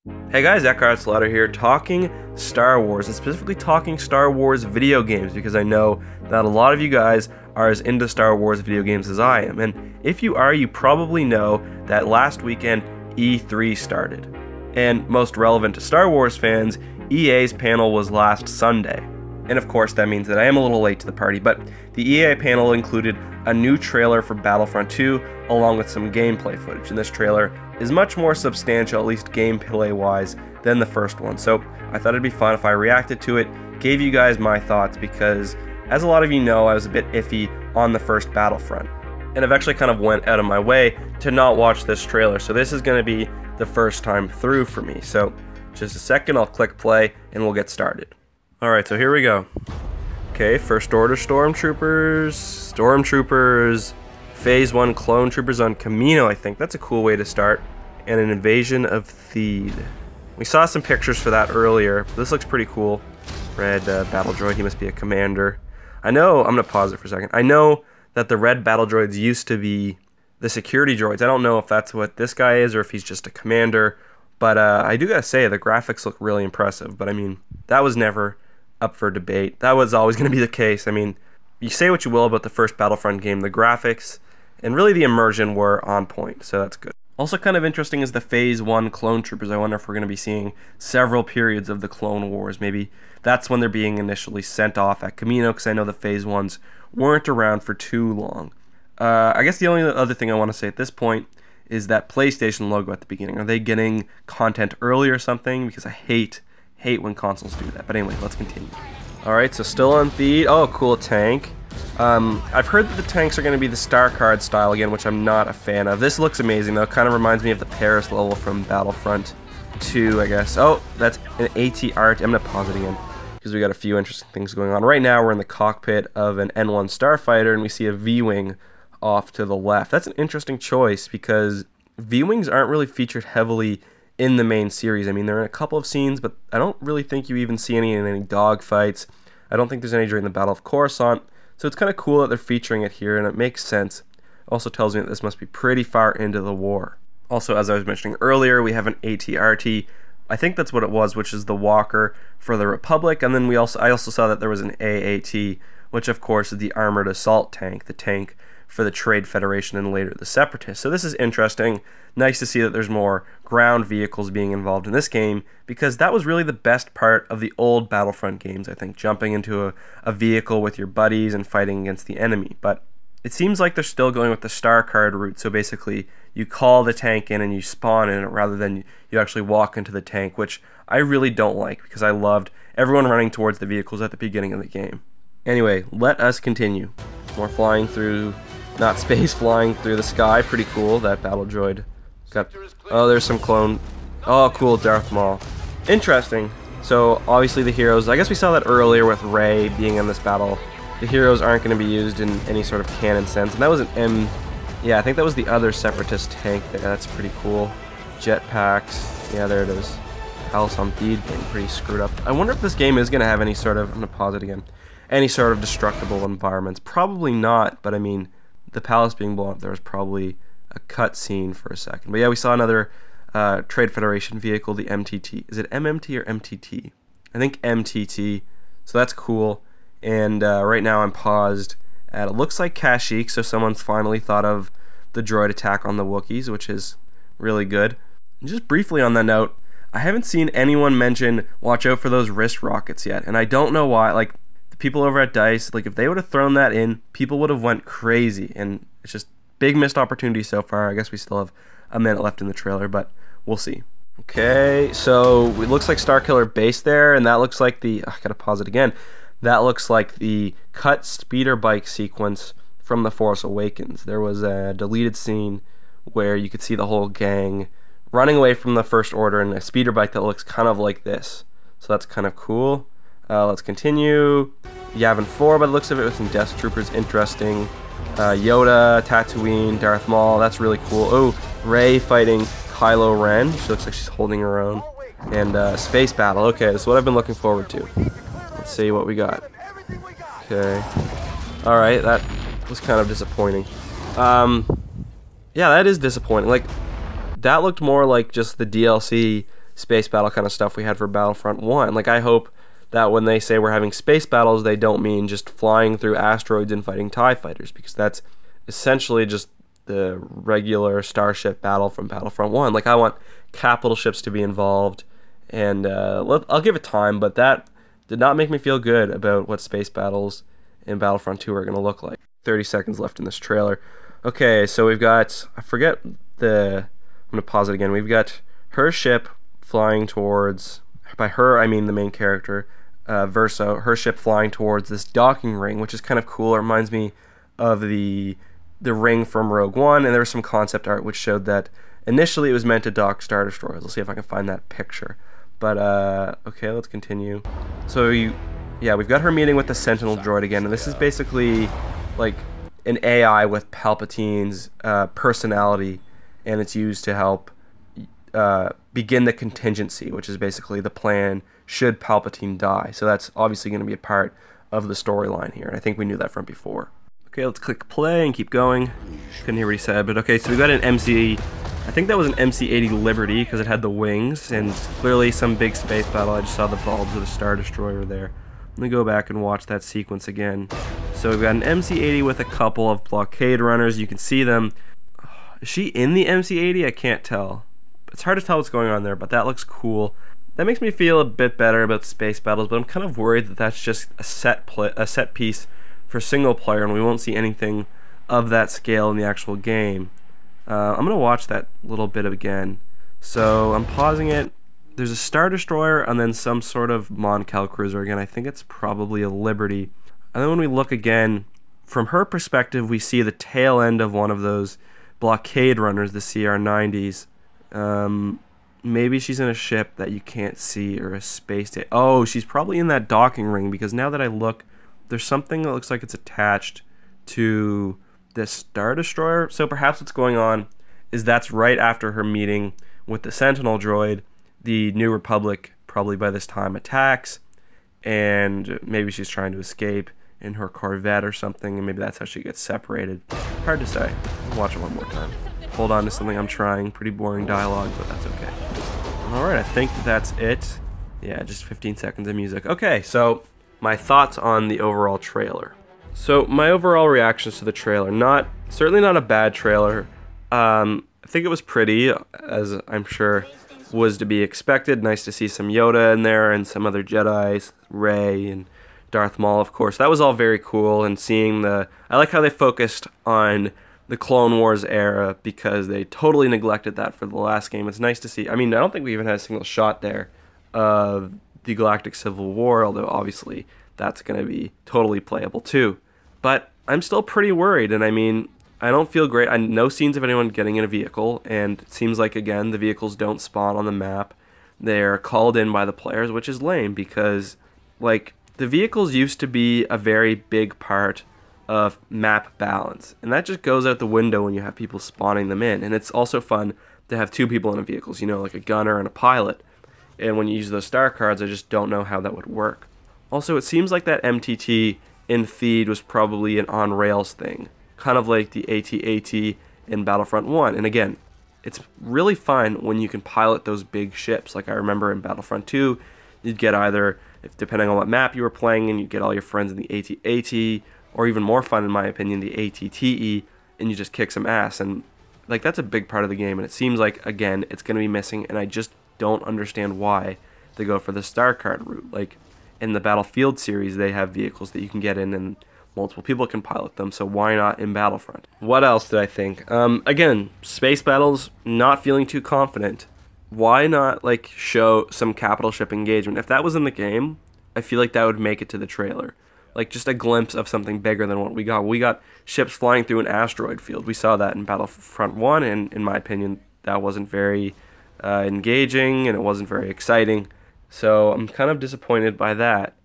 Hey guys, Eckhart here, talking Star Wars, and specifically talking Star Wars video games, because I know that a lot of you guys are as into Star Wars video games as I am, and if you are, you probably know that last weekend E3 started. And most relevant to Star Wars fans, EA's panel was last Sunday. And of course that means that I am a little late to the party, but the EA panel included a new trailer for Battlefront 2 along with some gameplay footage, and this trailer is much more substantial, at least gameplay wise, than the first one. So I thought it'd be fun if I reacted to it, gave you guys my thoughts, because as a lot of you know, I was a bit iffy on the first Battlefront. And I've actually kind of went out of my way to not watch this trailer, so this is going to be the first time through for me. So just a second, I'll click play and we'll get started. Alright, so here we go. Okay, First Order Stormtroopers, Phase 1 Clone Troopers on Kamino, I think. That's a cool way to start. And an invasion of Theed. We saw some pictures for that earlier. This looks pretty cool. Red battle droid, he must be a commander. I know, I'm going to pause it for a second. I know that the red battle droids used to be the security droids. I don't know if that's what this guy is or if he's just a commander. But I do gotta say, the graphics look really impressive. But I mean, that was never up for debate. That was always going to be the case. I mean, you say what you will about the first Battlefront game, the graphics and really the immersion were on point, so that's good. Also kind of interesting is the Phase 1 Clone Troopers. I wonder if we're going to be seeing several periods of the Clone Wars. Maybe that's when they're being initially sent off at Kamino, because I know the Phase 1s weren't around for too long. I guess the only other thing I want to say at this point is that PlayStation logo at the beginning. Are they getting content early or something? Because I hate when consoles do that. But anyway, let's continue. Alright, so still on Theed. Oh, cool tank. I've heard that the tanks are going to be the star card style again, which I'm not a fan of. This looks amazing though. It kind of reminds me of the Paris level from Battlefront 2, I guess. Oh, that's an ATR. I'm going to pause it again because we got a few interesting things going on. Right now we're in the cockpit of an N1 starfighter and we see a V-Wing off to the left. That's an interesting choice because V-Wings aren't really featured heavily in the main series. I mean, they're in a couple of scenes, but I don't really think you even see any in any dogfights. I don't think there's any during the Battle of Coruscant. So it's kind of cool that they're featuring it here, and it makes sense. It also tells me that this must be pretty far into the war. Also, as I was mentioning earlier, we have an AT-RT. I think that's what it was, which is the walker for the Republic. And then I also saw that there was an AAT, which of course is the armored assault tank, the tank for the Trade Federation and later the Separatists. So this is interesting. Nice to see that there's more ground vehicles being involved in this game, because that was really the best part of the old Battlefront games, I think, jumping into a vehicle with your buddies and fighting against the enemy. But it seems like they're still going with the star card route, so basically you call the tank in and you spawn in it rather than you actually walk into the tank, which I really don't like because I loved everyone running towards the vehicles at the beginning of the game. Anyway, let us continue. More flying through, not space, flying through the sky. Pretty cool, that battle droid. Got, oh, there's some clone. Oh, cool, Darth Maul. Interesting. So, obviously the heroes, I guess we saw that earlier with Rey being in this battle. The heroes aren't going to be used in any sort of canon sense. And that was an yeah, I think that was the other Separatist tank there. That's pretty cool. Jetpacks. Yeah, there it is. House on Theed being pretty screwed up. I wonder if this game is going to have any sort of, I'm going to pause it again, any sort of destructible environments. Probably not, but I mean, the palace being blown up there was probably a cut scene for a second. But yeah, we saw another Trade Federation vehicle, the MTT. Is it MMT or MTT? I think MTT. So that's cool. And right now I'm paused at, it looks like Kashyyyk, so someone's finally thought of the droid attack on the Wookiees, which is really good. And just briefly on that note, I haven't seen anyone mention watch out for those wrist rockets yet, and I don't know why. Like, the people over at DICE, like, if they would have thrown that in, people would have went crazy, and it's just big missed opportunity so far. I guess we still have a minute left in the trailer, but we'll see. Okay, so it looks like Starkiller base there, and that looks like the, I gotta pause it again. That looks like the cut speeder bike sequence from The Force Awakens. There was a deleted scene where you could see the whole gang running away from the First Order in a speeder bike that looks kind of like this. So that's kind of cool. Let's continue. Yavin 4 by the looks of it with some Death Troopers, interesting. Yoda, Tatooine, Darth Maul, that's really cool. Oh, Rey fighting Kylo Ren. She looks like she's holding her own. And space battle. Okay, this is what I've been looking forward to. Let's see what we got. Okay. Alright, that was kind of disappointing. Yeah, that is disappointing. Like, that looked more like just the DLC space battle kind of stuff we had for Battlefront 1. Like, I hope that when they say we're having space battles, they don't mean just flying through asteroids and fighting TIE fighters, because that's essentially just the regular starship battle from Battlefront 1. Like, I want capital ships to be involved, and I'll give it time, but that did not make me feel good about what space battles in Battlefront 2 are going to look like. 30 seconds left in this trailer. Okay, so we've got, I'm going to pause it again. We've got her ship flying towards, by her I mean the main character, Verso, her ship flying towards this docking ring, which is kind of cool. It reminds me of the ring from Rogue One, and there was some concept art which showed that initially it was meant to dock Star Destroyers. Let's see if I can find that picture. But, okay, let's continue. So, yeah, we've got her meeting with the Sentinel droid again, and this is basically like an AI with Palpatine's personality, and it's used to help begin the contingency, which is basically the plan should Palpatine die. So that's obviously going to be a part of the storyline here, and I think we knew that from before. Okay, let's click play and keep going. Couldn't hear what he said, but okay, so we got an MC, I think that was an MC-80 Liberty because it had the wings, and clearly some big space battle. I just saw the bulbs of the Star Destroyer there. Let me go back and watch that sequence again. So we've got an MC-80 with a couple of blockade runners. You can see them. Is she in the MC-80? I can't tell. It's hard to tell what's going on there, but that looks cool. That makes me feel a bit better about space battles, but I'm kind of worried that that's just a set piece for single player, and we won't see anything of that scale in the actual game. I'm going to watch that little bit again. So I'm pausing it. There's a Star Destroyer and then some sort of Mon Cal cruiser again. I think it's probably a Liberty. And then when we look again, from her perspective, we see the tail end of one of those blockade runners, the CR-90s. Maybe she's in a ship that you can't see, or a space station. Oh, she's probably in that docking ring, because now that I look, there's something that looks like it's attached to this Star Destroyer. So perhaps what's going on is that's right after her meeting with the Sentinel droid. The New Republic probably by this time attacks, and maybe she's trying to escape in her Corvette or something, and maybe that's how she gets separated. Hard to say. I'll watch it one more time. Hold on to something I'm trying. Pretty boring dialogue, but that's okay. Alright, I think that's it. Yeah, just 15 seconds of music. Okay, so my thoughts on the overall trailer. So my overall reactions to the trailer, certainly not a bad trailer. I think it was pretty, as I'm sure was to be expected. Nice to see some Yoda in there and some other Jedis, Rey and Darth Maul, of course. That was all very cool, and seeing I like how they focused on the Clone Wars era, because they totally neglected that for the last game. It's nice to see. I mean, I don't think we even had a single shot there of the Galactic Civil War, although obviously that's going to be totally playable too. But I'm still pretty worried, and I mean, I don't feel great. No scenes of anyone getting in a vehicle, and it seems like, again, the vehicles don't spawn on the map. They're called in by the players, which is lame, because, like, the vehicles used to be a very big part of map balance, and that just goes out the window when you have people spawning them in. And it's also fun to have two people in a vehicle, you know, like a gunner and a pilot. And when you use those star cards, I just don't know how that would work. Also, it seems like that MTT in Theed was probably an on-rails thing, kind of like the AT-AT in Battlefront 1. And again, it's really fun when you can pilot those big ships. Like I remember in Battlefront 2, you'd get either, depending on what map you were playing in, you'd get all your friends in the AT-AT, or even more fun, in my opinion, the AT-TE, and you just kick some ass. And like, that's a big part of the game, and it seems like, again, it's going to be missing, and I just don't understand why they go for the star card route. Like, in the Battlefield series, they have vehicles that you can get in, and multiple people can pilot them, so why not in Battlefront? What else did I think? Again, space battles, not feeling too confident. Why not, like, show some capital ship engagement? If that was in the game, I feel like that would make it to the trailer. Like, just a glimpse of something bigger than what we got. We got ships flying through an asteroid field. We saw that in Battlefront 1, and in my opinion, that wasn't very engaging, and it wasn't very exciting. So I'm kind of disappointed by that.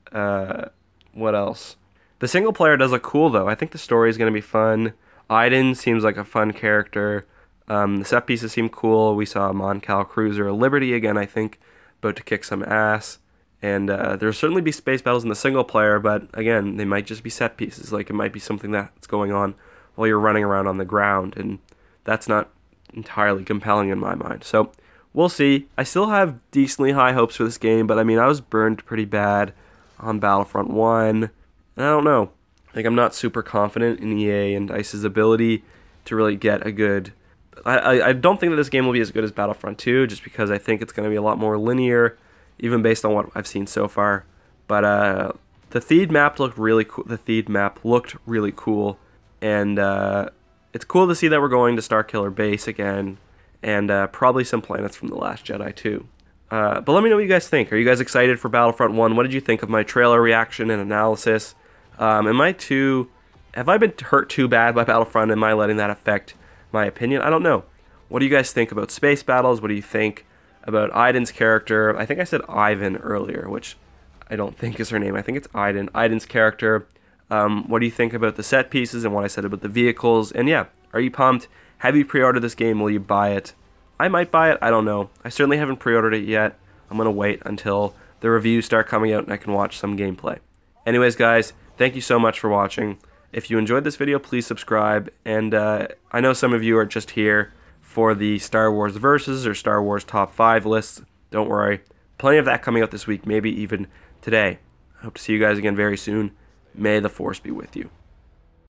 What else? The single player does look cool, though. I think the story is going to be fun. Iden seems like a fun character. The set pieces seem cool. We saw a Mon Cal cruiser, a Liberty again, I think, about to kick some ass. And there'll certainly be space battles in the single player, but again, they might just be set pieces. Like, it might be something that's going on while you're running around on the ground, and that's not entirely compelling in my mind. So we'll see. I still have decently high hopes for this game, but I mean, I was burned pretty bad on Battlefront 1. I don't know. Like, I'm not super confident in EA and DICE's ability to really get a good... I don't think that this game will be as good as Battlefront 2, just because I think it's going to be a lot more linear, even based on what I've seen so far. But the Theed map looked really cool. And it's cool to see that we're going to Starkiller Base again, and probably some planets from The Last Jedi too. But let me know what you guys think. Are you guys excited for Battlefront 1? What did you think of my trailer reaction and analysis? Have I been hurt too bad by Battlefront? Am I letting that affect my opinion? I don't know. What do you guys think about space battles? What do you think about Iden's character? I think I said Ivan earlier, which I don't think is her name. I think it's Iden. Iden's character. What do you think about the set pieces and what I said about the vehicles? And yeah, are you pumped? Have you pre-ordered this game? Will you buy it? I might buy it. I don't know. I certainly haven't pre-ordered it yet. I'm going to wait until the reviews start coming out and I can watch some gameplay. Anyways, guys, thank you so much for watching. If you enjoyed this video, please subscribe. And I know some of you are just here for the Star Wars Versus or Star Wars Top 5 lists. Don't worry. Plenty of that coming out this week, maybe even today. I hope to see you guys again very soon. May the Force be with you.